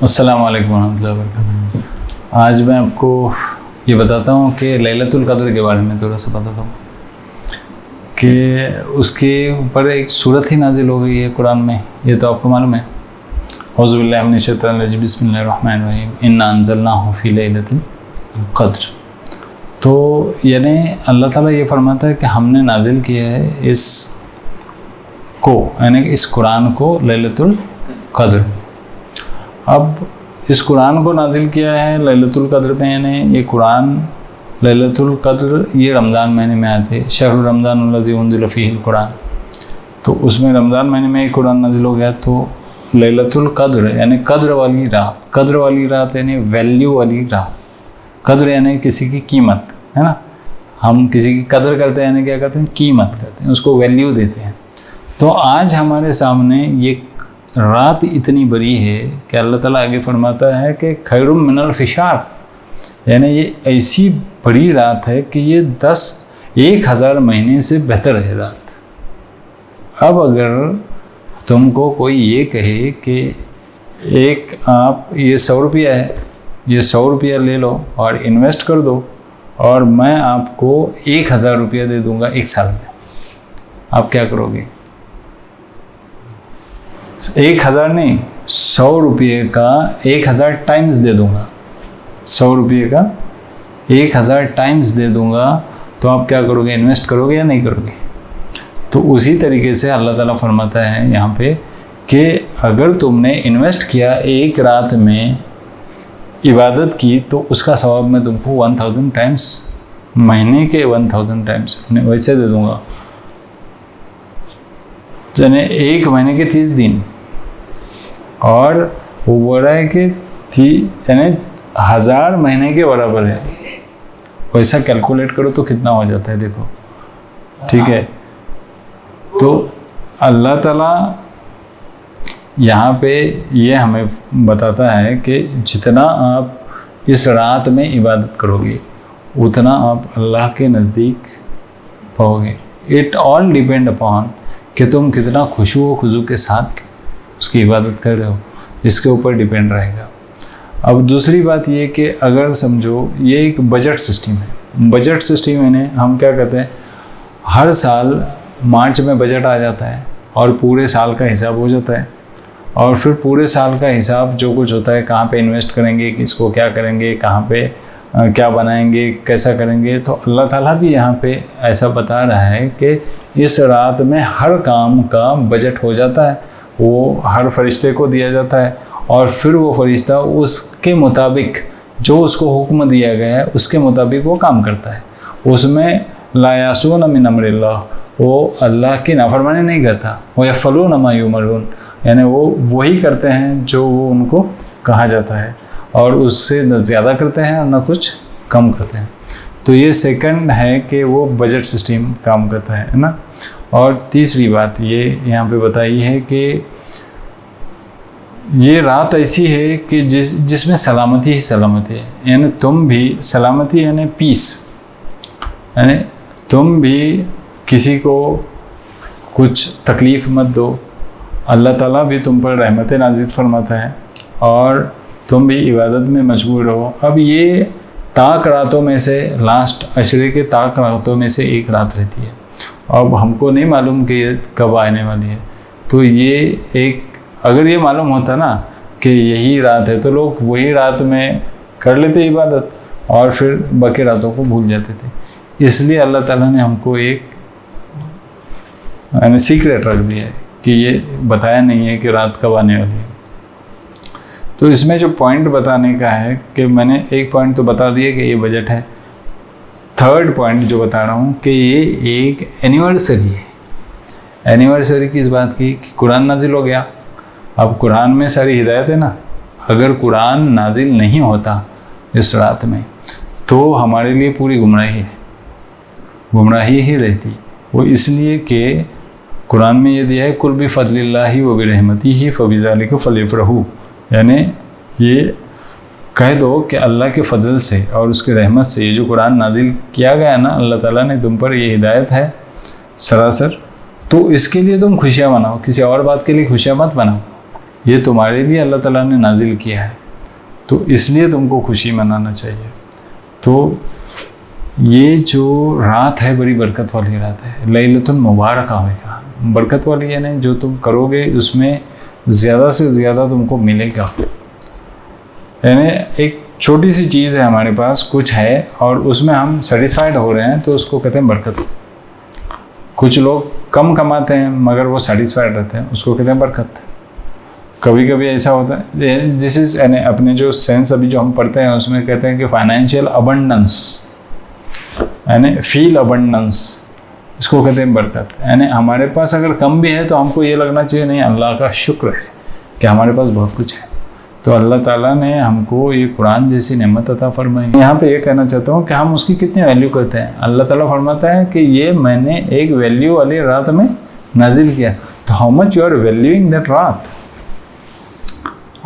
अस्सलाम वालेकुम रहमतुल्लाहि व बरकातुहू। आज मैं आपको ये बताता हूँ कि लैलतुल क़द्र के बारे में थोड़ा सा बताता हूँ कि उसके ऊपर एक सूरत ही नाजिल हो गई है कुरान में। ये तो आपको मालूम है। औज़ु बिल्लाहि मिनश शैतानिर रजीम, बिस्मिल्लाहिर रहमानिर रहीम, इन्ना अंज़लनाहु फ़ी लैलतिल क़द्र। तो यानी अल्लाह ताला ये फरमाता है कि हमने नाजिल किया है इसको, यानी इस कुरान को लैलतुल क़द्र। अब इस कुरान को नाजिल किया है लैलतुल क़द्र पे, यानी ये कुरान लैलतुल क़द्र ये रमज़ान महीने में आए थे। शहर रमज़ान अल्लज़ी उन्ज़िल फ़ीहिल कुरान, तो उसमें रमज़ान महीने में एक कुरान नाजिल हो गया। तो लैलतुल क़द्र यानी कद्र वाली रात, कद्र वाली रात यानी वैल्यू वाली रात। कद्र यानी किसी की कीमत, है ना। हम किसी की कद्र करते हैं यानी क्या करते हैं, कीमत करते हैं, उसको वैल्यू देते हैं। तो आज हमारे सामने ये रात इतनी बड़ी है कि अल्लाह ताला आगे फरमाता है कि खैरुम मिनल फिशार, यानी ये ऐसी बड़ी रात है कि ये 10,000 महीने से बेहतर है रात। अब अगर तुमको कोई ये कहे कि एक आप ये 100 रुपया है, ये 100 रुपया ले लो और इन्वेस्ट कर दो और मैं आपको 1,000 रुपया दे दूंगा 1 साल में, आप क्या करोगे? 1,000 नहीं, 100 रुपये का 1,000 टाइम्स दे दूंगा। 100 रुपये का 1,000 टाइम्स दे दूंगा, तो आप क्या करोगे? इन्वेस्ट करोगे या नहीं करोगे? तो उसी तरीके से अल्लाह ताला फरमाता है यहाँ पे कि अगर तुमने इन्वेस्ट किया एक रात में, इबादत की, तो उसका सवाब मैं तुमको 1000 टाइम्स, महीने के 1000 टाइम्स वैसे दे दूंगा। यानी एक महीने के 30 दिन, और वो बोल रहा है कि यानी 1000 महीने के बराबर है। वैसा कैलकुलेट करो तो कितना हो जाता है, देखो, ठीक है। तो अल्लाह ताला यहाँ पे ये हमें बताता है कि जितना आप इस रात में इबादत करोगे उतना आप अल्लाह के नज़दीक पाओगे। इट ऑल डिपेंड अपॉन कि तुम कितना खुशू खुजू के साथ उसकी इबादत कर रहे हो, इसके ऊपर डिपेंड रहेगा। अब दूसरी बात ये कि अगर समझो ये एक बजट सिस्टम है। बजट सिस्टम यानी हम क्या करते हैं, हर साल मार्च में बजट आ जाता है और पूरे साल का हिसाब हो जाता है, और फिर पूरे साल का हिसाब जो कुछ होता है, कहाँ पे इन्वेस्ट करेंगे, किसको क्या करेंगे, कहाँ पे क्या बनाएंगे, कैसा करेंगे। तो अल्लाह ताला भी यहाँ पे ऐसा बता रहा है कि इस रात में हर काम का बजट हो जाता है, वो हर फरिश्ते को दिया जाता है, और फिर वो फरिश्ता उसके मुताबिक जो उसको हुक्म दिया गया है उसके मुताबिक वो काम करता है। उसमें ला यासून मिन अम्रिल्लाह, वो अल्लाह की नाफरमानी नहीं करता। वो यफ़अलून मा युमरून, यानी वो वही करते हैं जो वो उनको कहा जाता है, और उससे न ज़्यादा करते हैं और न कुछ कम करते हैं। तो ये सेकंड है कि वो बजट सिस्टम काम करता है ना। और तीसरी बात ये यहाँ पे बताई है कि ये रात ऐसी है कि जिसमें सलामती ही सलामती है, यानी तुम भी सलामती यानी पीस, यानी तुम भी किसी को कुछ तकलीफ़ मत दो, अल्लाह ताला भी तुम पर रहमत नाज़िल फरमाता है, और तुम भी इबादत में मशगूल रहो। अब ये ताक रातों में से, लास्ट अशरे के ताक रातों में से एक रात रहती है। अब हमको नहीं मालूम कि ये कब आने वाली है। तो ये एक, अगर ये मालूम होता ना कि यही रात है, तो लोग वही रात में कर लेते इबादत और फिर बाकी रातों को भूल जाते थे। इसलिए अल्लाह ताला ने हमको एक यानी सीक्रेट रख दिया है कि ये बताया नहीं है कि रात कब आने वाली है। तो इसमें जो पॉइंट बताने का है कि मैंने एक पॉइंट तो बता दिया कि ये बजट है। थर्ड पॉइंट जो बता रहा हूँ कि ये एक एनिवर्सरी है। एनिवर्सरी किस बात की? कि कुरान नाजिल हो गया। अब कुरान में सारी हिदायत है ना। अगर कुरान नाजिल नहीं होता इस रात में तो हमारे लिए पूरी गुमराही है, गुमराही ही रहती। वो इसलिए कि कुरान में ये दिया है, कुल भी फ़ज़लिल्लाहि व बिरहमतिही फ़बिज़ालिका फ़लिफ़रहू, यानी ये कह दो कि अल्लाह के फ़ज़ल से और उसके रहमत से ये जो कुरान नाजिल किया गया ना, अल्लाह ताला ने तुम पर ये हिदायत है सरासर, तो इसके लिए तुम खुशियाँ मनाओ, किसी और बात के लिए खुशियाँ मत मनाओ। ये तुम्हारे लिए अल्लाह ताला ने नाजिल किया है, तो इसलिए तुमको खुशी मनाना चाहिए। तो ये जो रात है बड़ी बरकत वाली रात है, लैलतुल मुबारक होगा, बरकत वाली यानी जो तुम करोगे उसमें ज़्यादा से ज़्यादा तुमको मिलेगा। यानी एक छोटी सी चीज़ है हमारे पास, कुछ है और उसमें हम सेटिस्फाइड हो रहे हैं, तो उसको कहते हैं बरकत। कुछ लोग कम कमाते हैं मगर वो सेटिस्फाइड रहते हैं, उसको कहते हैं बरकत। कभी कभी ऐसा होता है, दिस इज यानी अपने जो सेंस अभी जो हम पढ़ते हैं उसमें कहते हैं कि फाइनेंशियल अबंडेंस यानी फील अबंडेंस, इसको कहते हैं बरकत। यानी हमारे पास अगर कम भी है तो हमको ये लगना चाहिए नहीं, अल्लाह का शुक्र है कि हमारे पास बहुत कुछ है। तो अल्लाह ताला ने हमको ये कुरान जैसी नेमत अता फरमाई। यहाँ पे ये कहना चाहता हूँ कि हम उसकी कितनी वैल्यू करते हैं। अल्लाह ताला फरमाता है कि ये मैंने एक वैल्यू वाली रात में नाजिल किया, तो how much you are valuing that रात।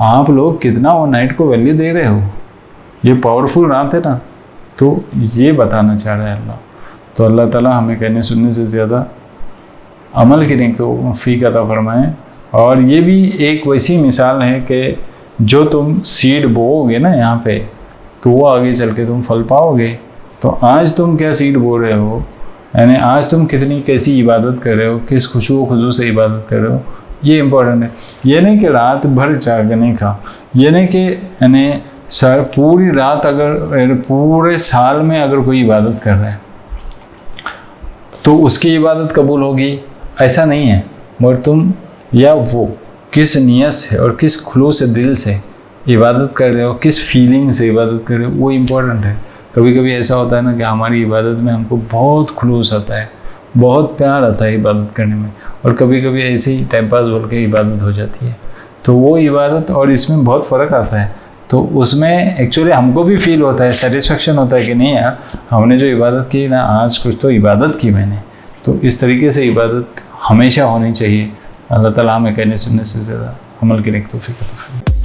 आप लोग कितना वो नाइट को वैल्यू दे रहे हो, ये पावरफुल रात है ना, तो ये बताना चाह रहा है अल्लाह। तो अल्लाह ताला हमें कहने सुनने से ज़्यादा अमल की तौफीक अता फरमाएं। और ये भी एक वैसी मिसाल है कि जो तुम सीड बोओगे ना यहाँ पे, तो वो आगे चल के तुम फल पाओगे। तो आज तुम क्या सीड बो रहे हो, यानी आज तुम कितनी कैसी इबादत कर रहे हो, किस खुशू से इबादत कर रहे हो, ये इम्पोर्टेंट है। ये नहीं कि रात भर जागने का, ये नहीं कि यानी सर पूरी रात अगर पूरे साल में अगर कोई इबादत कर रहा है तो उसकी इबादत कबूल होगी, ऐसा नहीं है। मगर तुम या वो किस नियत से और किस खुलूस से दिल से इबादत कर रहे हो, किस फीलिंग से इबादत कर रहे हो, वो इम्पोर्टेंट है। कभी कभी ऐसा होता है ना कि हमारी इबादत में हमको बहुत खुलूस आता है, बहुत प्यार आता है इबादत करने में, और कभी कभी ऐसे ही टाइम पास बोल के इबादत हो जाती है। तो वो इबादत और इसमें बहुत फ़र्क आता है। तो उसमें एक्चुअली हमको भी फील होता है, सेटिस्फेक्शन होता है कि नहीं यार हमने जो इबादत की ना, आज कुछ तो इबादत की मैंने। तो इस तरीके से इबादत हमेशा होनी चाहिए। अल्लाह ताला हमें कहने सुनने से ज़्यादा अमल की तौफीक अता फरमाए।